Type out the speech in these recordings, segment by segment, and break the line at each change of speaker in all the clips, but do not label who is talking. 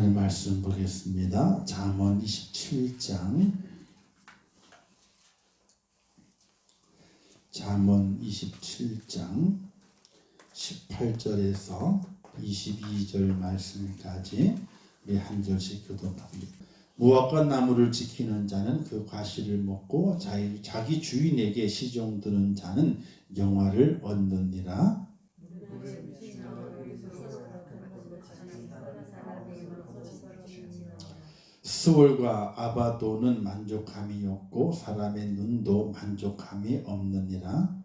하나님 말씀 보겠습니다. 잠언 27장 잠언 27장 18절에서 22절 말씀까지 우리 한 절씩 교독합니다. 무화과 나무를 지키는 자는 그 과실을 먹고 자기 주인에게 시종 드는 자는 영화를 얻느니라. 스월과 아바도는 만족함이 없고 사람의 눈도 만족함이 없느니라.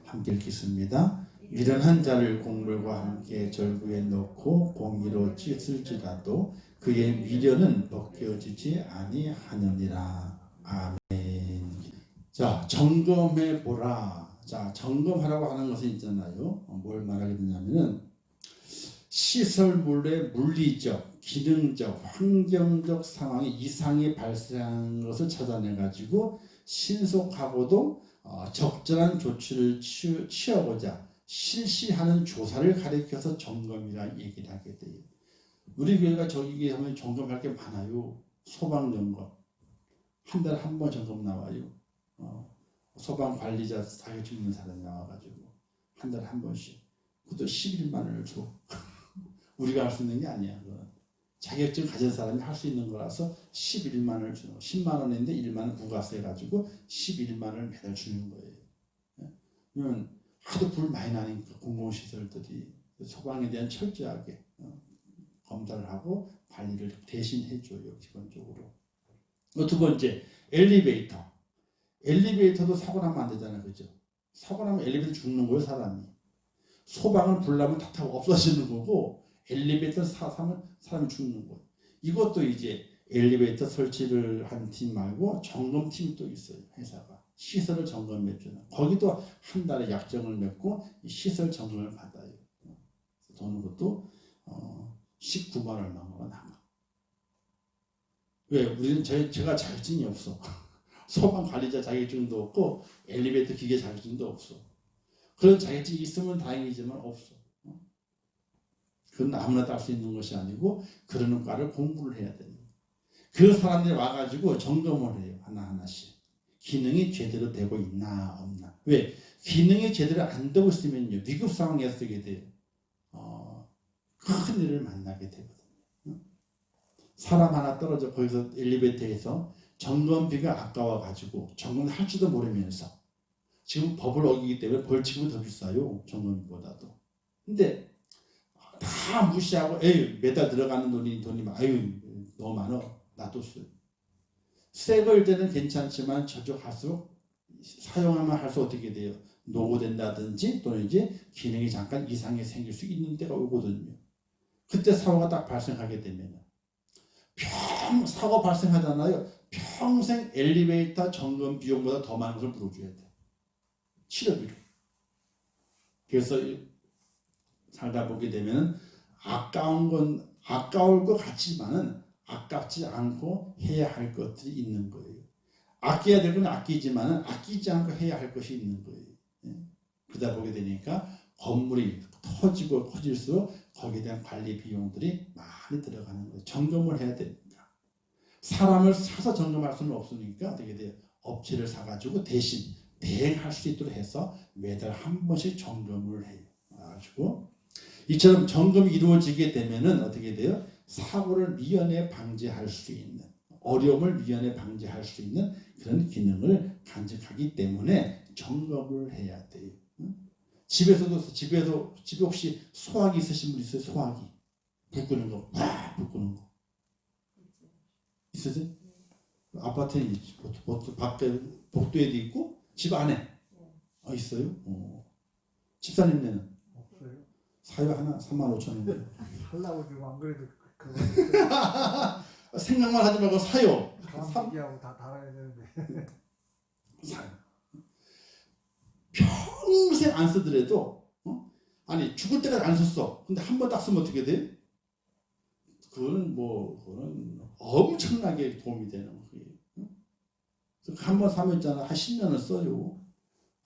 함께 읽겠습니다. 미련한 자를 곡물과 함께 절구에 넣고 공의로 찢을지라도 그의 미련은 벗겨지지 아니하느니라. 아멘. 자, 점검해 보라. 자, 점검하라고 하는 것은 있잖아요. 뭘 말하게 되냐면은 시설물의 물리적, 기능적, 환경적 상황에 이상이 발생한 것을 찾아내 가지고 신속하고도 적절한 조치를 취하고자 실시하는 조사를 가리켜서 점검이라 얘기를 하게 돼요. 우리 교회가 저기 하면 점검할 게 많아요. 소방 점검. 한 달에 한 번 점검 나와요. 소방 관리자 자격증 있는 사람이 나와가지고 한 달에 한 번씩. 그것도 11만 원을 줘. 우리가 할 수 있는 게 아니야. 자격증 가진 사람이 할 수 있는 거라서 11만 원을 주는 거. 10만 원인데 1만 원 부가세 해가지고 11만 원을 매달 주는 거예요. 그러면 하도 불 많이 나니까 공공시설들이 소방에 대한 철저하게 검사를 하고 관리를 대신 해줘요. 기본적으로. 두 번째, 엘리베이터. 엘리베이터도 사고 나면 안 되잖아요. 그죠? 사고 나면 엘리베이터 죽는 거예요. 사람이. 소방은 불나면 다 타고 없어지는 거고 엘리베이터 사면 사람이 죽는 거예요. 이것도 이제 엘리베이터 설치를 한 팀 말고 점검팀이 또 있어요. 회사가. 시설을 점검해주는. 거기도 한 달에 약정을 맺고 시설 점검을 받아요. 도는 것도 19만 얼마가 나가. 왜? 우리는 제가 자격증이 없어. 소방 관리자 자격증도 없고 엘리베이터 기계 자격증도 없어. 그런 자격증이 있으면 다행이지만 없어. 그건 아무나 딸 수 있는 것이 아니고 그러는 과를 공부를 해야 됩니다. 그 사람들이 와가지고 점검을 해요. 하나하나씩. 기능이 제대로 되고 있나 없나. 왜? 기능이 제대로 안 되고 있으면요. 위급 상황에 쓰게 돼요. 큰 일을 만나게 되거든요. 사람 하나 떨어져 거기서 엘리베이터에서 점검비가 아까워가지고 점검을 할지도 모르면서 지금 법을 어기기 때문에 벌칙이 더 비싸요. 점검비보다도. 근데 다 무시하고 에이 매달 들어가는 돈이 아유 너무 많어 놔뒀어요. 새 걸 때는 괜찮지만 저쪽 할수록 사용하면 할수록 어떻게 돼요? 노후된다든지 또는 이제 기능이 잠깐 이상이 생길 수 있는 때가 오거든요. 그때 사고가 딱 발생하게 되면 사고 발생하잖아요. 평생 엘리베이터 점검 비용보다 더 많은 것을 물어줘야 돼. 치료비로. 그래서 살다 보게 되면 아까울 것 같지만은 아깝지 않고 해야 할 것들이 있는 거예요. 아껴야 될 건 아끼지만은 아끼지 않고 해야 할 것이 있는 거예요. 그러다 보게 되니까 건물이 터지고 커질수록 거기에 대한 관리 비용들이 많이 들어가는 거예요. 점검을 해야 됩니다. 사람을 사서 점검할 수는 없으니까 어떻게 돼요? 업체를 사가지고 대신 대행할 수 있도록 해서 매달 한 번씩 점검을 해요. 그래가지고 이처럼 점검이 이루어지게 되면은 어떻게 돼요? 사고를 미연에 방지할 수 있는, 어려움을 미연에 방지할 수 있는 그런 기능을 간직하기 때문에 점검을 해야 돼요. 집에 혹시 소화기 있으신 분 있어요? 소화기. 불 끄는 거, 불 끄는 거. 있으세요? 아파트에 있지. 밖에 복도에도 있고 집 안에 있어요? 집사님네는?
없어요.
사요 하나 35,000원.
하려고 지금 안 그래도 그거
생각만 하지 말고 사요.
감기하고 다 달아야 되는데.
사요. 평생 안 쓰더라도 아니 죽을 때까지 안 썼어. 근데 한 번 딱 쓰면 어떻게 돼? 그거는 엄청나게 도움이 되는 거예요. 한 번 사면 있잖아. 한 10년을 써요.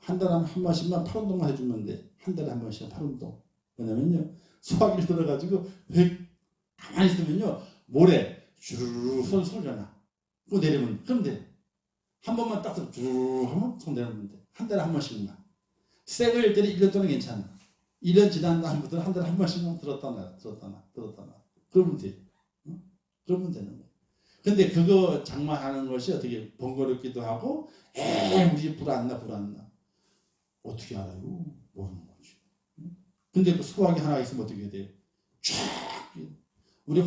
한 달에 한 번씩만 팔 운동만 해주면 돼. 한 달에 한 번씩 팔 운동. 왜냐면요 소화기를 들어가지고 배 가만히 있으면요 모래 주르르 소리가 그거 내리면 그럼 돼. 한 번만 따서 주르르 하면 손 내리면 돼. 한 달에 한 번씩만. 새거일 때는 1년 동안 괜찮아. 1년 지난 다음부터는 한 달에 한 번씩만 들었다 놔. 그러면 돼. 그러면 되는 거야. 근데 그거 장만하는 것이 어떻게 번거롭기도 하고 우리 불 안 나. 어떻게 알아요? 모르는 거지. 근데 그 소화기 하나 있으면 어떻게 돼요? 쫙 우리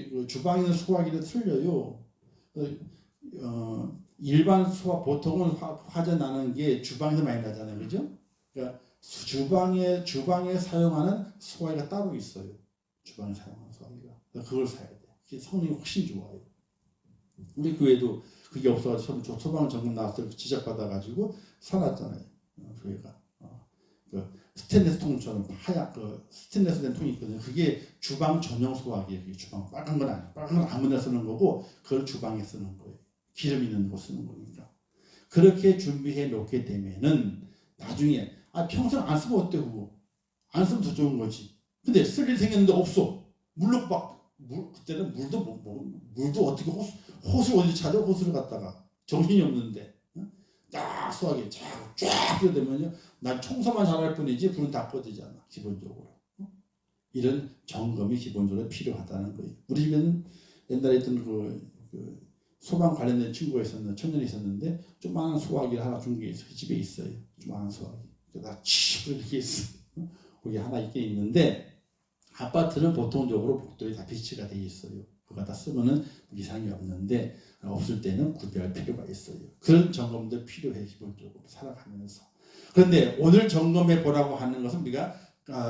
그 주방에 있는 소화기는 틀려요. 일반 소화 보통은 화재 나는 게 주방에서 많이 나잖아요, 그죠? 그러니까 주방에 사용하는 소화기가 따로 있어요. 주방에 사용하는 소화기가 그걸 사야 돼. 그게 성능이 훨씬 좋아요. 우리 교회도 그게 없어가지고 소방 점검 나왔을 때 지적받아가지고 사놨잖아요. 교회가 그 스테인리스 통처럼 하얗 그 스테인리스 된 통이 있거든요. 그게 주방 전용 소화기예요. 그게 주방 빨간 건 아니에요. 빨간 건 아무나 쓰는 거고 그걸 주방에 쓰는 거예요. 기름 있는 거 쓰는 거니까. 그렇게 준비해 놓게 되면은 나중에 평생 안 쓰면 어때 그거? 안 쓰면 더 좋은 거지. 근데 쓸 일 생겼는데 없어. 그때는 물도 어떻게 호수를 어디 찾아? 호수를 갖다가 정신이 없는데 딱 소화기 쫙 들여대면요 난 청소만 잘할 뿐이지 불은 다 꺼지잖아 기본적으로. 이런 점검이 기본적으로 필요하다는 거예요. 우리 집에는 옛날에 있던 그 소방 관련된 친구가 있었는데 청년이 있었는데 조그마한 소화기를 하나 준 게 집에 있어요. 조그마한 소화기 나 치 이렇게 있어. 거기 하나 있긴 있는데 아파트는 보통적으로 복도에 다 비치가 돼 있어요. 그거 다 쓰면은 이상이 없는데 없을 때는 구별할 필요가 있어요. 그런 점검도 필요해 기본적으로 살아가면서. 그런데 오늘 점검해 보라고 하는 것은 우리가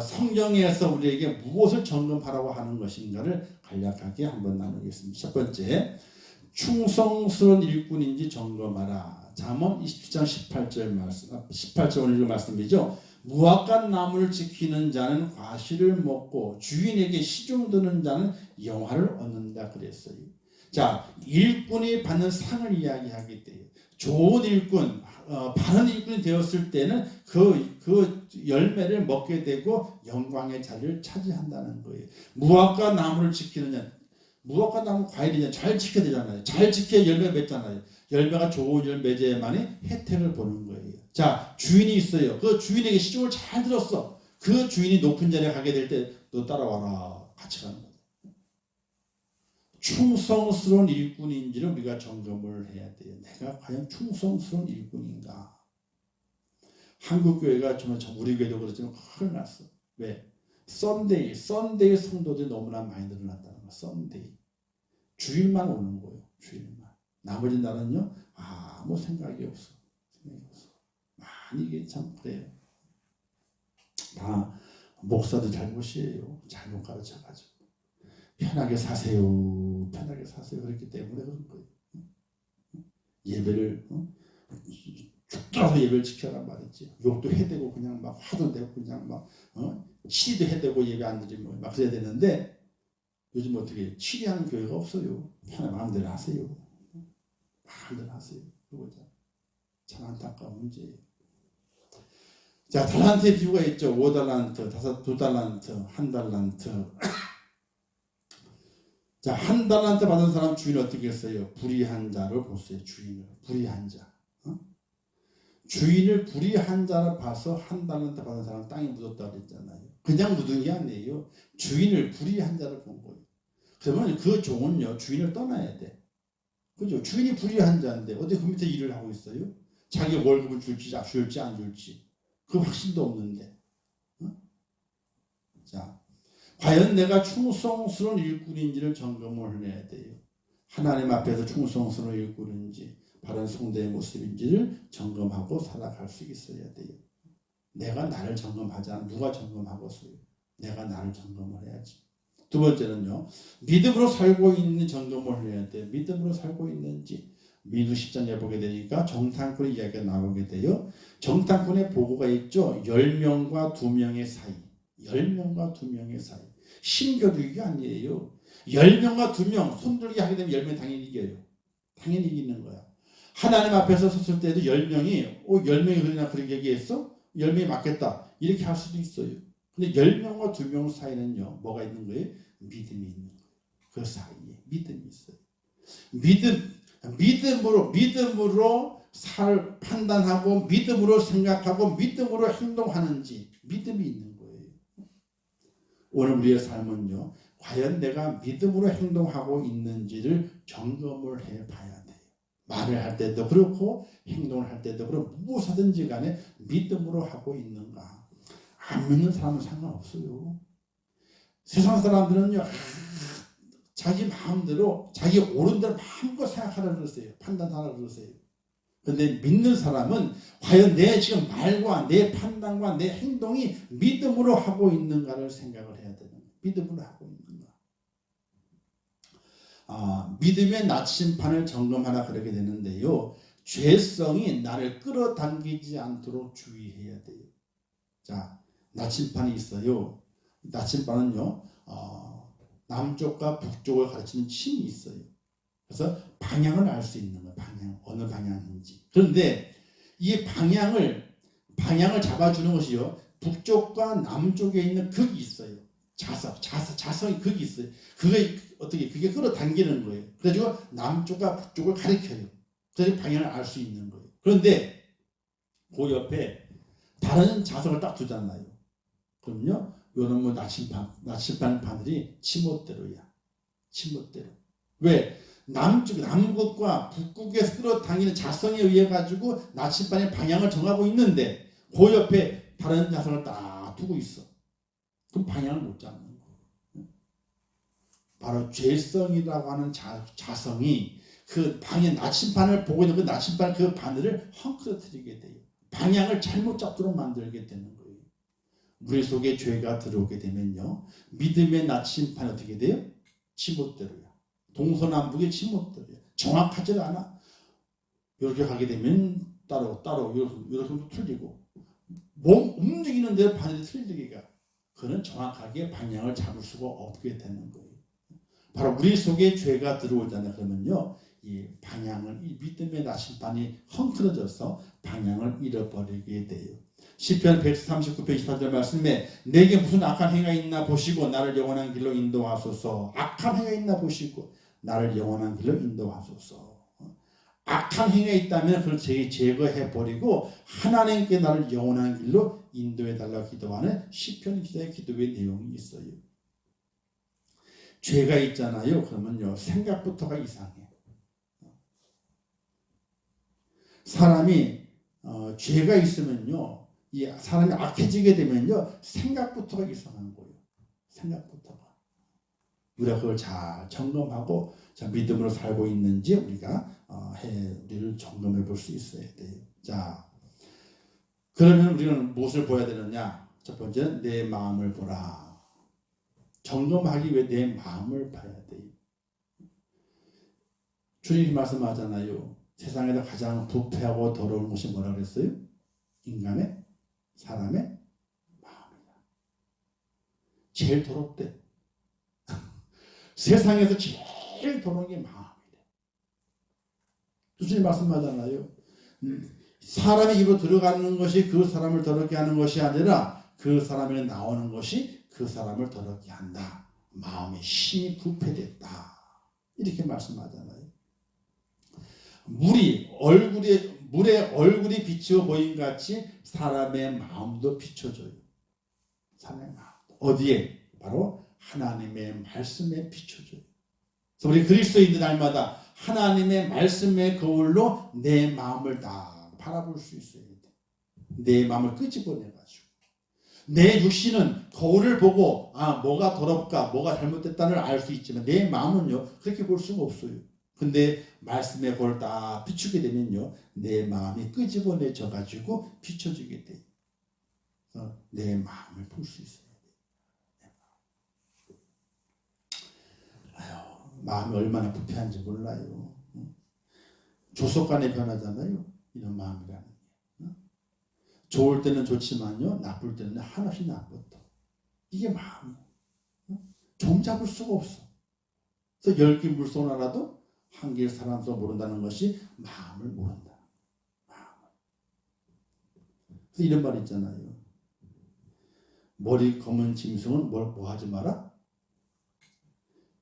성경에서 우리에게 무엇을 점검하라고 하는 것인가를 간략하게 한번 나누겠습니다. 첫 번째, 충성스러운 일꾼인지 점검하라. 잠언 27장 18절 말씀, 18절 오늘 말씀이죠. 무악간 나무를 지키는 자는 과실을 먹고 주인에게 시중드는 자는 영화를 얻는다 그랬어요. 자, 일꾼이 받는 상을 이야기하기 때문에 좋은 일꾼, 바른 일꾼이 되었을 때는 그 열매를 먹게 되고 영광의 자리를 차지한다는 거예요. 무악과 나무를 지키는 자, 무악과 나무 과일이냐 잘 지켜야 되잖아요. 잘 지켜야 열매 맺잖아요. 열매가 좋은 열매 맺어야만이 혜택을 보는 거예요. 자, 주인이 있어요. 그 주인에게 시중을 잘 들었어. 그 주인이 높은 자리에 가게 될 때 너 따라와라. 같이 가는 거예요. 충성스러운 일꾼인지를 우리가 점검을 해야 돼요. 내가 과연 충성스러운 일꾼인가? 한국 교회가 정말 우리 교회도 그렇지만 큰일 났어. 왜? 썬데이 성도들이 너무나 많이 늘어났다는 거야. 썬데이. 주일만 오는 거예요. 주일만. 나머지 날은요 아무 생각이 없어. 이게 참 그래요. 다 목사들 잘못이에요. 잘못 가르쳐가지고 편하게 사세요. 그렇기 때문에 그런 거예요. 예배를 죽더라도 예배를 지켜란 말이지. 욕도 해대고 그냥 막 화도 내고 그냥 막 치리도 해대고 예배 안 드리면 막 그래야 되는데 요즘 어떻게 치리하는 교회가 없어요. 편한 마음대로 하세요. 마음대로 하세요. 그거죠. 참 안타까운 문제예요. 자, 달란트의 비유가 있죠. 5달란트, 2달란트, 1달란트. 자, 1달란트 받은 사람 주인 어떻게 했어요? 불의한 자를 보세요. 주인을. 불의한 자. 주인을 불의한 자를 봐서 1달란트 받은 사람 땅에 묻었다고 그랬잖아요. 그냥 묻은 게 아니에요. 주인을 불의한 자를 본 거예요. 그러면 그 종은요, 주인을 떠나야 돼. 그죠? 주인이 불의한 자인데 어디 그 밑에 일을 하고 있어요? 자기 월급을 줄지 안 줄지. 그 확신도 없는데. 자, 과연 내가 충성스러운 일꾼인지를 점검을 해야 돼요. 하나님 앞에서 충성스러운 일꾼인지 바른 성도의 모습인지를 점검하고 살아갈 수 있어야 돼요. 내가 나를 점검하지 않아 누가 점검하겠어요? 내가 나를 점검을 해야지. 두 번째는요, 믿음으로 살고 있는 점검을 해야 돼요. 믿음으로 살고 있는지. 민수 10장에 보게 되니까 정탐꾼의 이야기가 나오게 돼요. 정탐꾼의 보고가 있죠. 10명과 2명의 사이. 10명과 2명의 사이. 신교육이 아니에요. 10명과 2명 손들기 하게 되면 10명 당연히 이겨요. 당연히 이기는 거야. 하나님 앞에서 섰을 때도 10명이 10명이 그러냐 그렇게 얘기했어? 10명이 맞겠다 이렇게 할 수도 있어요. 근데 10명과 2명 사이는요 뭐가 있는 거예요? 믿음이 있는 거예요. 그 사이에 믿음이 있어요. 믿음으로 판단하고 믿음으로 생각하고 믿음으로 행동하는지 믿음이 있는 거예요. 오늘 우리의 삶은요 과연 내가 믿음으로 행동하고 있는지를 점검을 해봐야 돼요. 말을 할 때도 그렇고 행동을 할 때도 그렇고 무엇이든지 간에 믿음으로 하고 있는가. 안 믿는 사람은 상관없어요. 세상 사람들은요 자기 마음대로 자기 옳은 대로 마음껏 생각하라 그러세요. 판단하라 그러세요. 그런데 믿는 사람은 과연 내 지금 말과 내 판단과 내 행동이 믿음으로 하고 있는가를 생각을 해야 되는 거예요. 믿음으로 하고 있는가. 믿음의 나침판을 점검하라 그러게 되는데요. 죄성이 나를 끌어당기지 않도록 주의해야 돼요. 자, 나침판이 있어요. 나침판은요. 남쪽과 북쪽을 가르치는 침이 있어요. 그래서 방향을 알 수 있는 거예요. 방향, 어느 방향인지. 그런데 이 방향을 잡아주는 것이요. 북쪽과 남쪽에 있는 극이 있어요. 자성이 극이 있어요. 그게 끌어당기는 거예요. 그래가지고 남쪽과 북쪽을 가리켜요. 그래서 방향을 알 수 있는 거예요. 그런데 그 옆에 다른 자성을 딱 두잖아요. 그럼요. 요런 뭐 나침반 바늘이 치못대로야. 치못대로. 왜? 남극과 북극에서 끌어당기는 자성에 의해 가지고 나침반의 방향을 정하고 있는데 그 옆에 다른 자성을 딱 두고 있어. 그럼 방향을 못 잡는 거예요. 바로 죄성이라고 하는 자성이 그 방향 나침반을 보고 있는 그 나침반 그 바늘을 헝클어뜨리게 돼요. 방향을 잘못 잡도록 만들게 되는 거예요. 우리 속에 죄가 들어오게 되면요. 믿음의 나침판이 어떻게 돼요? 지멋대로야. 동서남북의 지멋대로야. 정확하지 않아. 이렇게 가게 되면 따로 이렇게 틀리고 몸 움직이는 대로 바늘이 틀리기가 그는 정확하게 방향을 잡을 수가 없게 되는 거예요. 바로 우리 속에 죄가 들어오잖아요. 그러면요. 이 믿음의 나침반이 헝클어져서 방향을 잃어버리게 돼요. 시편 139편 28절 말씀에 내게 무슨 악한 행위가 있나 보시고 나를 영원한 길로 인도하소서. 악한 행위가 있나 보시고 나를 영원한 길로 인도하소서. 악한 행위가 있다면 그걸 제거해버리고 하나님께 나를 영원한 길로 인도해달라고 기도하는 시편 기자의 기도의 내용이 있어요. 죄가 있잖아요. 그러면요 생각부터가 이상해. 사람이 죄가 있으면요 이 사람이 악해지게 되면요 생각부터가 이상한 거예요. 생각부터가. 우리가 그걸 잘 점검하고 믿음으로 살고 있는지 우리가 우리를 점검해 볼 수 있어야 돼요. 자, 그러면 우리는 무엇을 보아야 되느냐? 첫 번째는 내 마음을 보라. 점검하기 위해 내 마음을 봐야 돼요. 주님이 말씀하잖아요. 세상에서 가장 부패하고 더러운 것이 뭐라 그랬어요? 사람의 마음이다. 제일 더럽대. 세상에서 제일 더러운 게 마음이래. 주님 말씀하잖아요. 사람이 입으로 들어가는 것이 그 사람을 더럽게 하는 것이 아니라 그 사람에게 나오는 것이 그 사람을 더럽게 한다. 마음의 심이 부패됐다. 이렇게 말씀하잖아요. 물에 얼굴이 비추어 보인 같이 사람의 마음도 비춰져요. 사람의 마음. 어디에? 바로 하나님의 말씀에 비춰져요. 그래서 우리 그리스도인들 날마다 하나님의 말씀의 거울로 내 마음을 다 바라볼 수 있어야 돼. 내 마음을 끄집어내가지고. 내 육신은 거울을 보고 뭐가 더럽까 뭐가 잘못됐다를 알 수 있지만 내 마음은요 그렇게 볼 수가 없어요. 근데 말씀의 거울 딱 비추게 되면요 내 마음이 끄집어내져 가지고 비춰지게 돼요. 그래서 내 마음을 볼 수 있어야 돼요. 마음이 얼마나 부패한지 몰라요. 조속간에 변하잖아요. 이런 마음이라는 게. 좋을 때는 좋지만요 나쁠 때는 한없이 나쁘다. 이게 마음이에요. 종잡을 수가 없어. 그래서 10개 물손 하나도 한길 사람도 모른다는 것이 마음을 모른다. 마음을. 그래서 이런 말 있잖아요. 머리 검은 짐승은 뭐 하지 마라?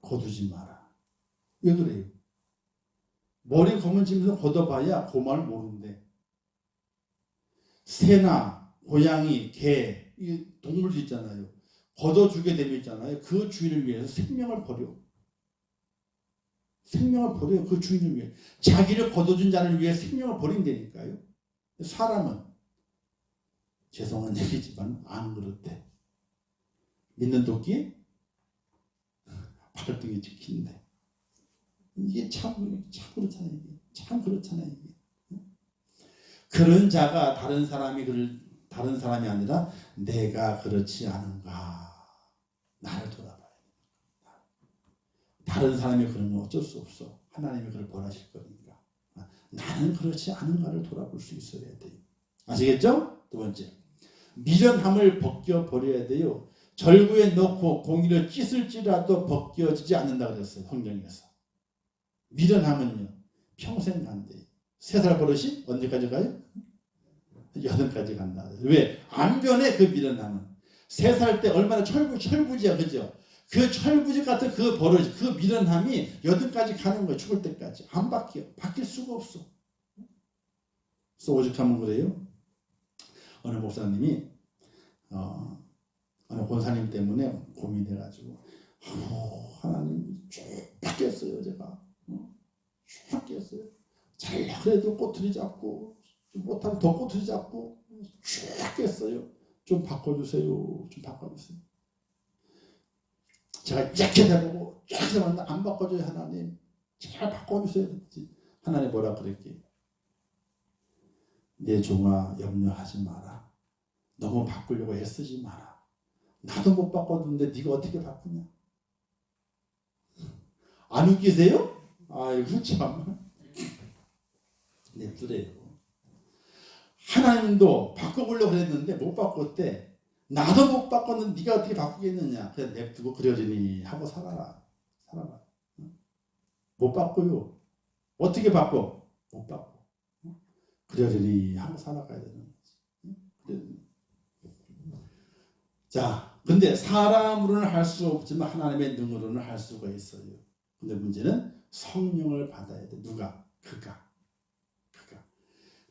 거두지 마라. 왜 그래요? 머리 검은 짐승 걷어봐야 그 말 모른대. 새나 고양이, 개, 이 동물들 있잖아요. 걷어주게 되면 있잖아요. 그 주인을 위해서 생명을 버려. 생명을 버려요. 그 주인을 위해. 자기를 걷어준 자를 위해 생명을 버린다니까요. 사람은 죄송한 얘기지만 안 그렇대. 믿는 도끼 발등에 찍힌대. 이게 참 그렇잖아요. 이게. 참 그렇잖아요. 이게. 그런 자가 다른 사람이 아니라 내가 그렇지 않은가. 나를 돌아봐야 돼. 다른 사람이 그런 거 어쩔 수 없어. 하나님이 그걸 벌하실 거니까. 나는 그렇지 않은가를 돌아볼 수 있어야 돼요. 아시겠죠? 두 번째. 미련함을 벗겨버려야 돼요. 절구에 넣고 공기를 찢을지라도 벗겨지지 않는다 그랬어요. 성경에서. 미련함은요. 평생 간대요. 3살 버릇이 언제까지 가요? 8까지 간다. 왜? 안 변해 그 미련함은. 3살 때 얼마나 철부지야. 그죠? 그 철부지 같은 그 버릇, 그 미련함이 8까지 가는 거예요. 죽을 때까지. 안 바뀌어. 바뀔 수가 없어. 그래서 오죽하면 그래요. 어느 목사님이 어느 권사님 때문에 고민해가지고 하나님 쭉 바뀌었어요. 제가 쭉 바뀌었어요. 잘 그래도 꼬투리 잡고 못하면 더 꼬투리 잡고 쭉 바뀌었어요. 좀 바꿔주세요. 좀 바꿔주세요. 제가 이렇게 해보고 이렇게 해봤는데 안 바꿔줘요. 하나님 잘 바꿔주세요. 하나님 뭐라 그랬게요? 내 종아 염려하지 마라. 너무 바꾸려고 애쓰지 마라. 나도 못 바꿔줬는데 네가 어떻게 바꾸냐? 안 웃기세요? 아이고 참. 냅두래요. 하나님도 바꿔보려고 했는데 못 바꿨대. 나도 못 바꿨는데 네가 어떻게 바꾸겠느냐. 그래서 냅두고 그러려니 하고 살아라. 못 바꿔요. 어떻게 바꿔? 못 바꿔. 그러려니 하고 살아가야 되는 거지. 자, 근데 사람으로는 할 수 없지만 하나님의 능으로는 할 수가 있어요. 근데 문제는 성령을 받아야 돼. 누가? 그가.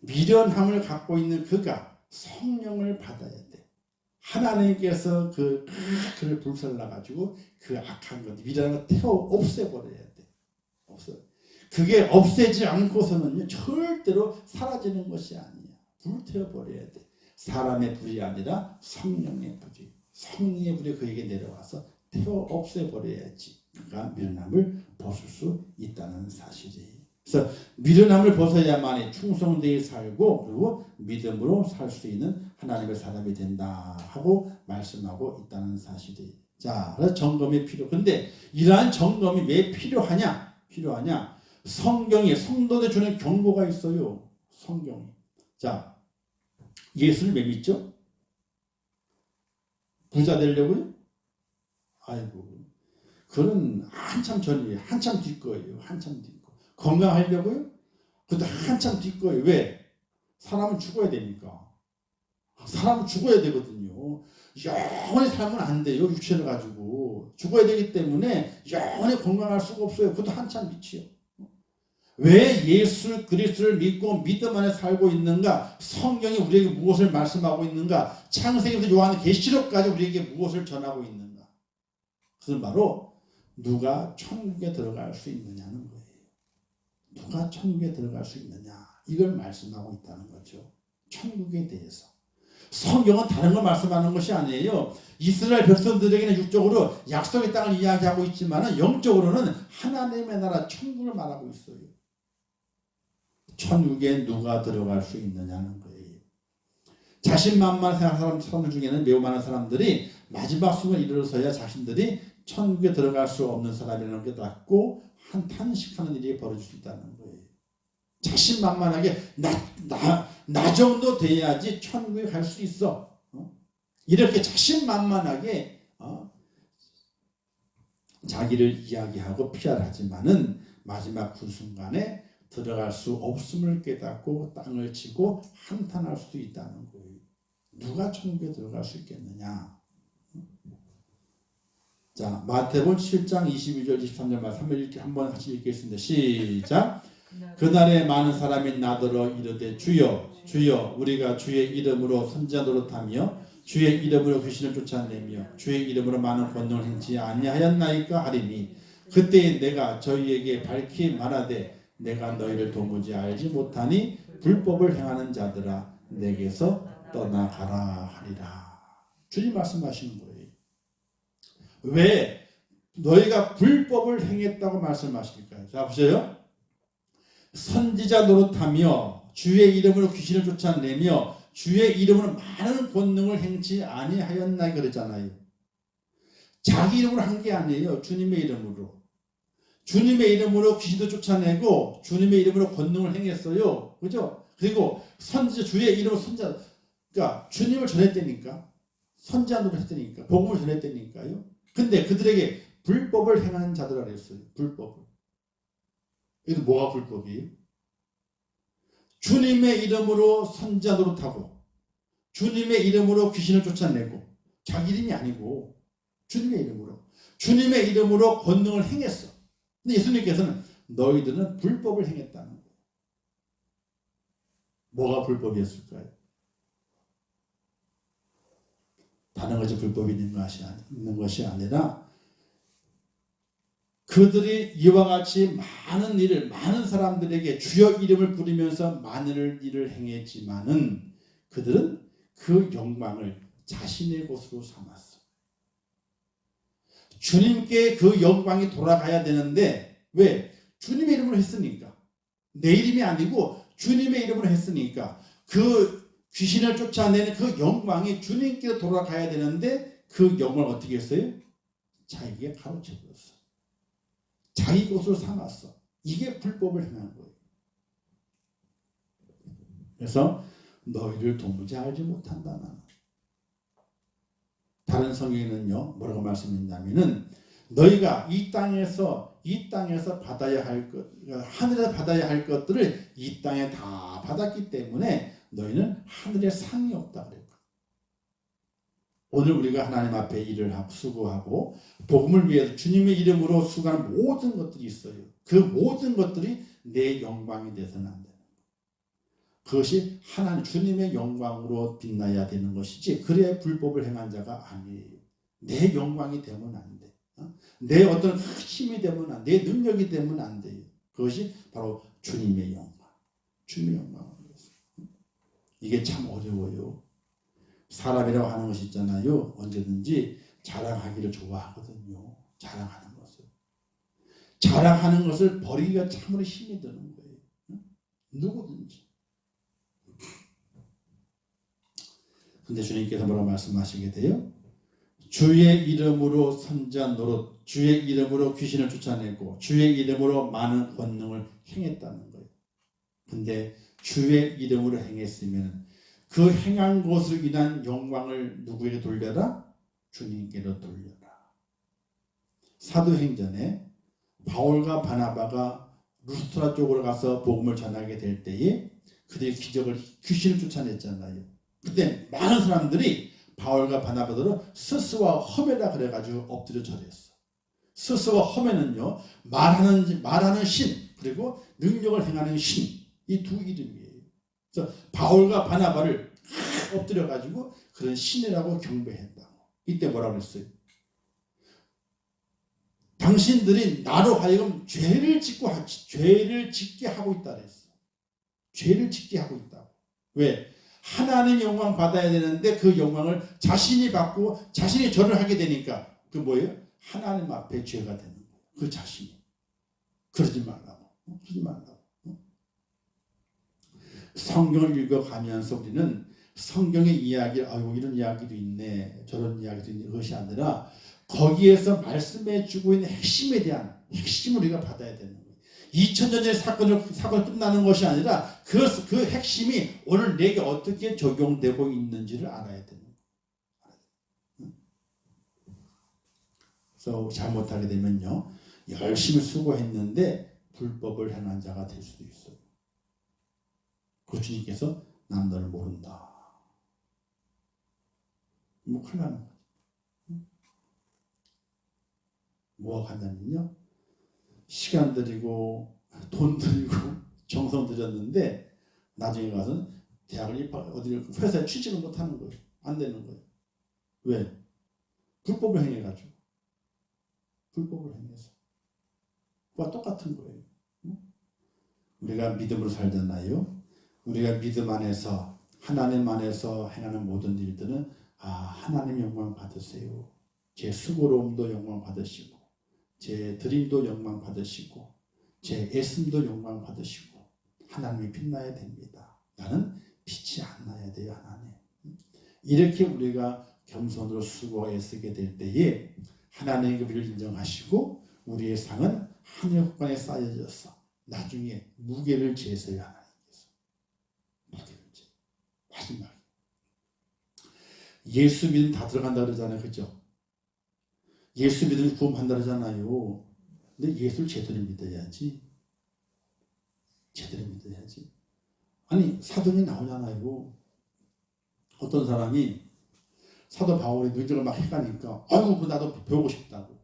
미련함을 갖고 있는 그가 성령을 받아야 돼. 하나님께서 그를 불살라가지고 그 악한 것, 미련한 걸 없애버려야 돼. 그게 없애지 않고서는 절대로 사라지는 것이 아니야. 불태워버려야 돼. 사람의 불이 아니라 성령의 불이. 성령의 불이 그에게 내려와서 없애버려야지. 그가 미련함을 벗을 수 있다는 사실이에요. 그래서 미련함을 벗어야만이 충성되게 살고 그리고 믿음으로 살 수 있는 하나님의 사람이 된다 하고 말씀하고 있다는 사실이. 자, 그래서 점검이 필요. 근데 이러한 점검이 왜 필요하냐? 성경에 성도들 주는 경고가 있어요. 성경이. 자, 예수를 왜 믿죠? 부자 되려고요? 아이고, 그건 한참 전이에요. 한참 뒤 거예요. 한참 뒤. 건강하려고요? 그것도 한참 뒤 거예요. 왜? 사람은 죽어야 되니까. 사람은 죽어야 되거든요. 영원히 살면 안 돼요. 육체를 가지고. 죽어야 되기 때문에 영원히 건강할 수가 없어요. 그것도 한참 밑이요. 왜 예수 그리스도를 믿고 믿음 안에 살고 있는가? 성경이 우리에게 무엇을 말씀하고 있는가? 창세기부터 요한 계시록까지 우리에게 무엇을 전하고 있는가? 그것은 바로 누가 천국에 들어갈 수 있느냐는 거예요. 누가 천국에 들어갈 수 있느냐 이걸 말씀하고 있다는 거죠. 천국에 대해서. 성경은 다른 걸 말씀하는 것이 아니에요. 이스라엘 백성들에게는 육적으로 약속의 땅을 이야기하고 있지만 영적으로는 하나님의 나라 천국을 말하고 있어요. 천국에 누가 들어갈 수 있느냐는 거예요. 자신만만 생각하는 사람들 중에는 매우 많은 사람들이 마지막 순간에 이르러서야 자신들이 천국에 들어갈 수 없는 사람이라는 게 낫고 탄식하는 일이 벌어질 수 있다는 거예요. 자신만만하게 나 정도 돼야지 천국에 갈 수 있어. 이렇게 자신만만하게 자기를 이야기하고 피하지만은 마지막 그 순간에 들어갈 수 없음을 깨닫고 땅을 치고 한탄할 수도 있다는 거예요. 누가 천국에 들어갈 수 있겠느냐? 자, 마태복음 7장 22절 23절 말씀 한번 같이 읽겠습니다. 시작. 그날에 많은 사람이 나더러 이르되 주여 주여 우리가 주의 이름으로 선지자 노릇하며 주의 이름으로 귀신을 쫓아내며 주의 이름으로 많은 권능을 행치 아니하였나이까 하리니 그때 내가 저희에게 밝히 말하되 내가 너희를 도무지 알지 못하니 불법을 행하는 자들아 내게서 떠나가라 하리라. 주님 말씀하시는 거예요. 왜 너희가 불법을 행했다고 말씀하실까요? 자 보세요. 선지자 노릇하며 주의 이름으로 귀신을 쫓아내며 주의 이름으로 많은 권능을 행치 아니하였나 그랬잖아요. 자기 이름으로 한 게 아니에요. 주님의 이름으로. 주님의 이름으로 귀신도 쫓아내고 주님의 이름으로 권능을 행했어요. 그죠? 그리고 선지자 주의 이름으로 선지자 그러니까 주님을 전했다니까. 선지자 노릇했다니까. 복음을 전했다니까요. 근데 그들에게 불법을 행하는 자들이라 그랬어요. 불법을. 이거 뭐가 불법이에요? 주님의 이름으로 선지자 노릇하고 주님의 이름으로 귀신을 쫓아내고 자기 이름이 아니고 주님의 이름으로 권능을 행했어. 근데 예수님께서는 너희들은 불법을 행했다는 거예요. 뭐가 불법이었을까요? 다른 것이 불법이 있는 것이 아니라 그들이 이와 같이 많은 사람들에게 주여 이름을 부르면서 많은 일을 행했지만은 그들은 그 영광을 자신의 것으로 삼았어. 주님께 그 영광이 돌아가야 되는데 왜? 주님의 이름으로 했으니까. 내 이름이 아니고 주님의 이름으로 했으니까 그 귀신을 쫓아내는 그 영광이 주님께 돌아가야 되는데 그 영광을 어떻게 했어요? 자기에게 가로채버렸어. 자기 것으로 삼았어. 이게 불법을 행한 거예요. 그래서 너희를 도무지 알지 못한다 나는. 다른 성경에는요 뭐라고 말씀했냐면은 너희가 이 땅에서 받아야 할 것, 하늘에서 받아야 할 것들을 이 땅에 다 받았기 때문에 너희는 하늘에 상이 없다 그래요. 오늘 우리가 하나님 앞에 일을 하고 수고하고 복음을 위해서 주님의 이름으로 수고하는 모든 것들이 있어요. 그 모든 것들이 내 영광이 돼서는 안 되는 거예요. 그것이 하나님 주님의 영광으로 빛나야 되는 것이지 그래야 불법을 행한 자가 아니에요. 내 영광이 되면 안 돼. 내 어떤 힘이 되면 안 돼. 내 능력이 되면 안 돼요. 그것이 바로 주님의 영광. 주님의 영광을 위해서. 이게 참 어려워요. 사람이라고 하는 것이 있잖아요. 언제든지 자랑하기를 좋아하거든요. 자랑하는 것을 버리기가 참으로 힘이 드는 거예요. 누구든지. 근데 주님께서 뭐라고 말씀하시게 돼요? 주의 이름으로 선지자 노릇, 주의 이름으로 귀신을 쫓아내고 주의 이름으로 많은 권능을 행했다는 거예요. 근데 주의 이름으로 행했으면 그 행한 것으로 인한 영광을 누구에게 돌려라? 주님께로 돌려라. 사도행전에 바울과 바나바가 루스트라 쪽으로 가서 복음을 전하게 될 때에 그들이 귀신을 쫓아냈잖아요. 그때 많은 사람들이 바울과 바나바들은 스스와 허메라 그래가지고 엎드려 절했어. 스스와 허메는요 말하는 신 그리고 능력을 행하는 신 이 두 이름이에요. 그래서 바울과 바나바를 엎드려가지고 그런 신이라고 경배했다고. 이때 뭐라고 그랬어요? 당신들이 나로 하여금 죄를 짓게 하고 있다 그랬어. 죄를 짓게 하고 있다고. 왜? 하나님 영광 받아야 되는데 그 영광을 자신이 받고 자신이 절을 하게 되니까 그 뭐예요? 하나님 앞에 죄가 되는 거예요. 그 자신이. 그러지 말라고. 성경을 읽어가면서 우리는 성경의 이야기, 이런 이야기도 있네, 저런 이야기도 있네, 그것이 아니라 거기에서 말씀해주고 있는 핵심에 대한 핵심을 우리가 받아야 되는 거예요. 2000년 전의 사건 끝나는 것이 아니라 그 핵심이 오늘 내게 어떻게 적용되고 있는지를 알아야 되는 거예요. 그래서 잘못하게 되면요, 열심히 수고했는데 불법을 행한 자가 될 수도 있어요. 그 주님께서 난 너를 모른다. 뭐 큰일 나는 거죠. 뭐가 간다면요, 시간 들이고 돈 들이고 정성 들였는데 나중에 가서는 대학을 어디 회사에 취직을 못하는 거예요. 안 되는 거예요. 왜? 불법을 행해가지고. 불법을 행해서. 그와 똑같은 거예요. 우리가 믿음으로 살잖아요. 우리가 믿음 안에서, 하나님 안에서 행하는 모든 일들은 하나님 영광 받으세요. 제 수고로움도 영광 받으시고, 제 드림도 영광 받으시고, 제 애씀도 영광 받으시고, 하나님이 빛나야 됩니다. 나는 빛이 안 나야 돼요, 하나님. 이렇게 우리가 겸손으로 수고와 애쓰게 될 때에 하나님의 그 비를 인정하시고 우리의 상은 하늘 국간에 쌓여져서 나중에 무게를 재서요, 하나님께서. 무게를 재. 마지막에. 예수 믿음 다 들어간다 그러잖아요. 그죠? 예수 믿음 구원한다 그러잖아요. 근데 예수를 제대로 믿어야지. 제대로 믿어야지. 아니, 사도행이 나오잖아요. 어떤 사람이 사도 바울의 능력을 막 해가니까 아유, 나도 배우고 싶다고.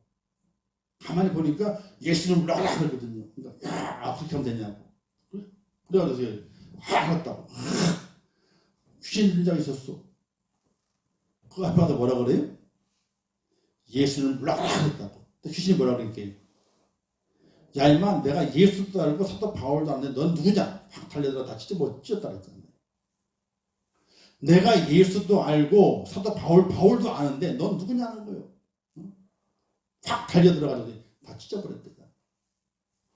가만히 보니까 예수를 몰라라 그러거든요. 그러니까 야, 그렇게 하면 되냐고. 그래가지고 알았다고. 귀신 들린 자가 있었어. 그 앞에 가서 뭐라 그래요? 예수를 몰라라 그랬다고. 귀신이 뭐라 그랬게요? 야, 임마, 내가 예수도 알고 사도 바울도 아는데 넌 누구냐? 확 달려들어 다 찢었다 그랬잖아요. 내가 예수도 알고 사도 바울도 아는데 넌 누구냐는 거예요. 확 달려들어가지고 다 찢어버렸대요.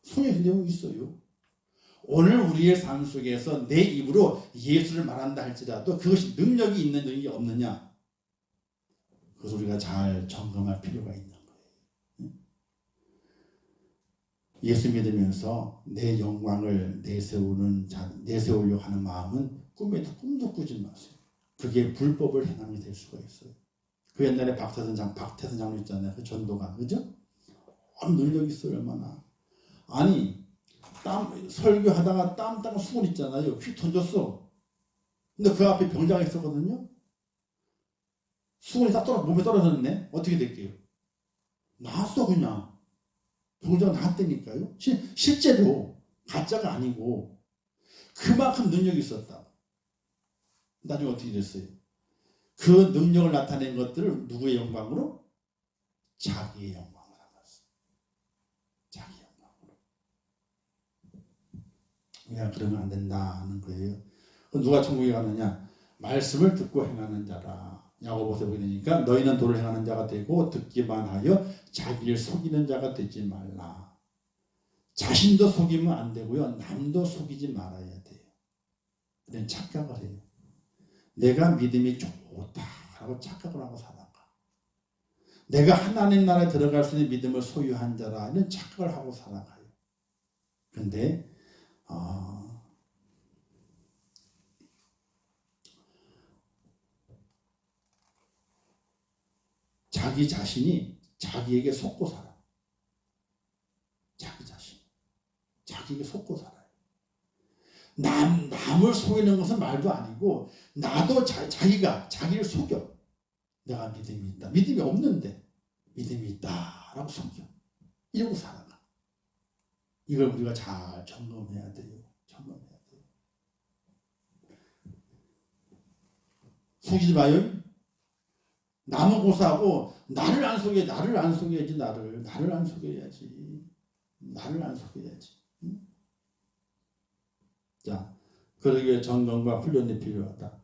성경에 내용이 있어요. 오늘 우리의 삶 속에서 내 입으로 예수를 말한다 할지라도 그것이 능력이 있는 능력이 없느냐, 그것을 우리가 잘 점검할 필요가 있는 거예요. 예수 믿으면서 내 영광을 내세우려고 하는 마음은 꿈도 꾸지 마세요. 그게 불법을 행함이 될 수가 있어요. 그 옛날에 박태선 장로 있잖아요. 그 전도가, 그죠? 능력이 있어요, 얼마나. 아니, 설교하다가 땀 수건 있잖아요. 휙 던졌어. 근데 그 앞에 병자가 있었거든요. 수건이 딱 몸에 떨어졌네. 어떻게 될게요? 나왔어, 그냥. 병자가 나왔다니까요. 실제로 가짜가 아니고 그만큼 능력이 있었다. 나중에 어떻게 됐어요? 그 능력을 나타낸 것들을 누구의 영광으로? 자기의 영광으로 나갔어요. 자기 영광으로. 그냥 그러면 안 된다는 거예요. 누가 천국에 가느냐? 말씀을 듣고 행하는 자라. 야고보서 보게 되니까 너희는 도를 행하는 자가 되고 듣기만 하여 자기를 속이는 자가 되지 말라. 자신도 속이면 안 되고요. 남도 속이지 말아야 돼요. 그냥 착각을 해요. 내가 믿음이 좋다라고 착각을 하고 살아가. 내가 하나님 나라에 들어갈 수 있는 믿음을 소유한 자라는 착각을 하고 살아가요. 그런데 자기 자신이 자기에게 속고 살아. 자기 자신. 자기에게 속고 살아요. 남을 속이는 것은 말도 아니고 나도 자기가 자기를 속여. 내가 믿음이 있다. 믿음이 없는데 믿음이 있다라고 속여. 이러고 살아가. 이걸 우리가 잘 점검해야 돼요. 점검해야 돼요. 속이지 마요. 남은 고사하고 나를 안 속여야지. 나를 안 속여야지. 응? 자, 그러기에 점검과 훈련이 필요하다.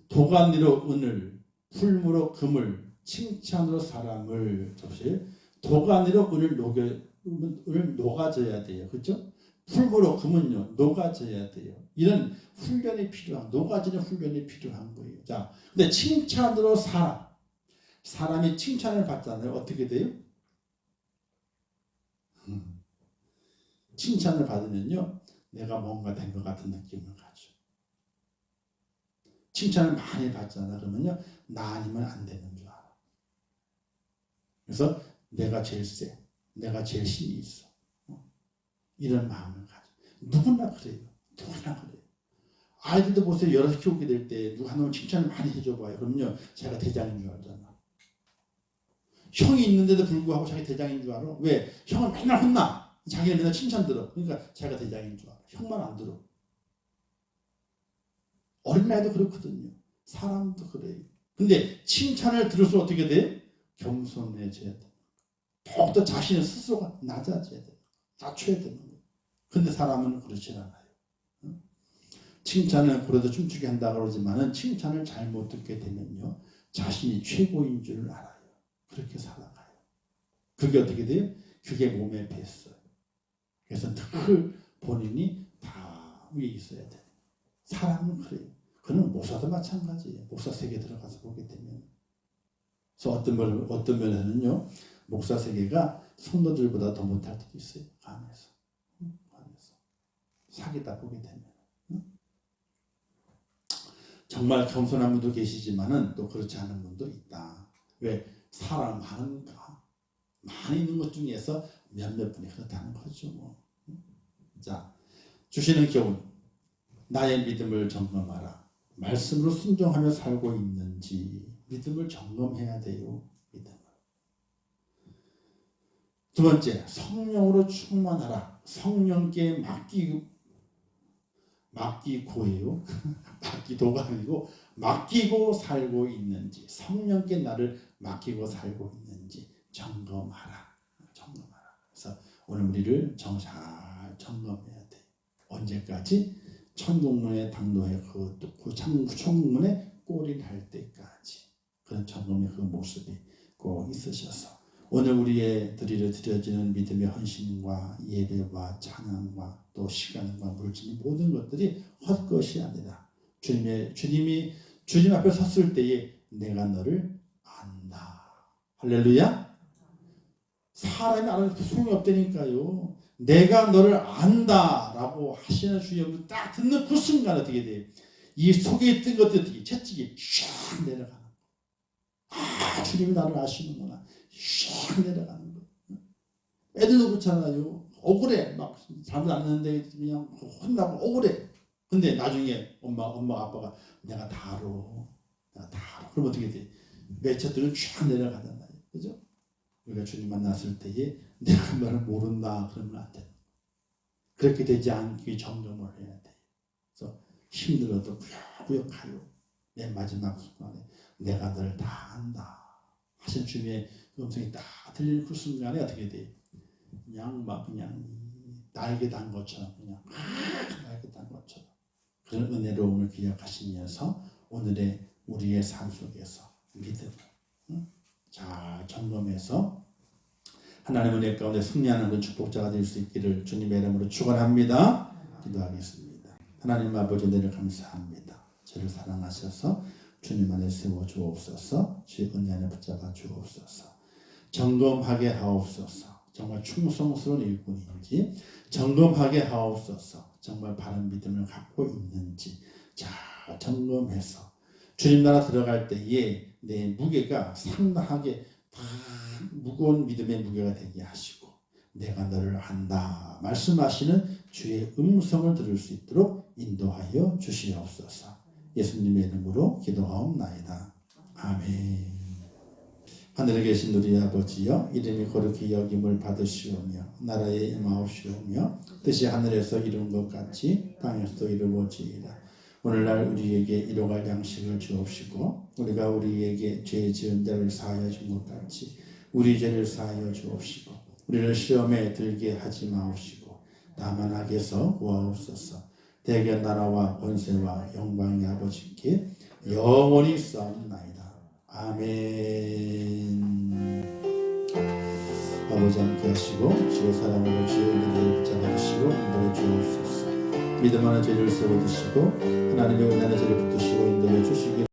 도가니로 은을, 풀무로 금을, 칭찬으로 사랑을 접시. 도가니로 은을 녹아져야 돼요. 그렇죠? 풀무로 금은요, 녹아져야 돼요. 이런 훈련이 필요한, 녹아지는 훈련이 필요한 거예요. 자, 근데 칭찬으로 사람이 칭찬을 받잖아요. 어떻게 돼요? 칭찬을 받으면요, 내가 뭔가 된 것 같은 느낌을 가져. 칭찬을 많이 받잖아. 그러면요, 나 아니면 안 되는 줄 알아. 그래서 내가 제일 세. 내가 제일 힘이 있어. 이런 마음을 가져. 누구나 그래요. 누구나 그래요. 아이들도 보세요. 여럿 키우게 될 때 누가 한 놈 칭찬을 많이 해줘봐요. 그러면요, 자기가 대장인 줄 알잖아. 형이 있는데도 불구하고 자기 대장인 줄 알아. 왜? 형은 맨날 혼나. 자기는 맨날 칭찬 들어. 그러니까 자기가 대장인 줄 알아. 형만 안 들어. 어린아이도 그렇거든요. 사람도 그래요. 근데 칭찬을 들을수록 어떻게 돼? 겸손해져야 돼. 더욱더 자신의 스스로가 낮아져야 돼. 낮춰야 되는 거예요. 근데 사람은 그렇지 않아요. 칭찬을 그래도 춤추게 한다고 그러지만은 칭찬을 잘못 듣게 되면요, 자신이 최고인 줄 알아요. 그렇게 살아가요. 그게 어떻게 돼요? 그게 몸에 뱄어요. 그래서 늘 본인이 다 위에 있어야 돼요. 사람은 그래요. 그는 목사도 마찬가지예요. 목사 세계 들어가서 보게 되면. 그래서 어떤 면에서는요, 목사 세계가 성도들보다 더 못할 때도 있어요. 안에서. 사귀다 보게 되면. 정말 겸손한 분도 계시지만은 또 그렇지 않은 분도 있다. 왜? 사람 많으니까. 많이 있는 것 중에서 몇몇 분이 그렇다는 거죠. 뭐. 자, 주시는 교훈. 나의 믿음을 점검하라. 말씀으로 순종하며 살고 있는지 믿음을 점검해야 돼요. 믿음을. 두 번째, 성령으로 충만하라. 성령께 맡기고예요. 맡기도가 아니고 맡기고 살고 있는지, 성령께 나를 맡기고 살고 있는지 점검하라. 그래서 오늘 우리를 잘 점검해야 돼. 언제까지? 천국문에 당도해 그 천국문에 꼬리를 때까지. 그런 점검의 그 모습이 꼭 있으셔서 오늘 우리의 드려지는 믿음의 헌신과 예배와 찬양과 또 시간과 물질 모든 것들이 헛것이 아니라 주님 앞에 섰을 때에 내가 너를 안다. 할렐루야. 사람이 알아도 소용이 없다니까요. 내가 너를 안다라고 하시는 주님을 딱 듣는 그 순간 어떻게 돼요? 이 속에 있던 것들이 채찍이 쫙 내려가는 거예요. 아, 주님이 나를 아시는구나. 쫙 내려가는 거예요. 애들도 그렇잖아요. 억울해. 막 잘못 안 했는데 그냥 혼나고 억울해. 근데 나중에 엄마 아빠가 내가 다 알아. 그럼 어떻게 돼? 매체들은 쫙 내려가잖아요. 그죠? 우리가 주님 만났을 때에 내가 너를 모른다 그러면 안 돼. 그렇게 되지 않기 점검을 해야 돼. 그래서 힘들어도 꾸역꾸역 가요. 맨 마지막 순간에 내가 너를 다 안다 하신 주님의 음성이 딱 들리는 그 순간에 어떻게 돼? 그냥 날개 단 것처럼 날개 단 것처럼 그런 은혜로움을 기억하시면서 오늘의 우리의 삶 속에서 믿음을 잘 점검해서 하나님의 은혜 가운데 승리하는 그 축복자가 될 수 있기를 주님의 이름으로 축원합니다. 기도하겠습니다. 하나님 아버지 은혜를 감사합니다. 저를 사랑하셔서 주님 안에 세워 주옵소서. 주의 은혜 안에 붙잡아 주옵소서. 점검하게 하옵소서. 정말 충성스러운 일꾼인지 점검하게 하옵소서. 정말 바른 믿음을 갖고 있는지 잘 점검해서 주님 나라 들어갈 때에 내 무게가 상당하게 무거운 믿음의 무게가 되게 하시고 내가 너를 안다 말씀하시는 주의 음성을 들을 수 있도록 인도하여 주시옵소서. 예수님의 이름으로 기도하옵나이다. 아멘. 하늘에 계신 우리 아버지여, 이름이 거룩히 여김을 받으시오며 나라의 임하옵시오며 뜻이 하늘에서 이룬 것 같이 땅에서도 이루어지이다. 오늘날 우리에게 일용할 양식을 주옵시고 우리가 우리에게 죄 지은 자를 사하여 준 것 같이 우리 죄를 사하여 주옵시고 우리를 시험에 들게 하지 마옵시고 다만 악에서 구하옵소서. 대개 나라와 권세와 영광이 아버지께 영원히 싸움나이다. 아멘. 아버지 함께 하시고 주의 사랑으로 주의 은혜를 붙잡아주시고 인도해 주옵소서. 믿음 안에 죄를 세워두시고 하나님의 은혜의 죄를 붙드시고 인도해 주시기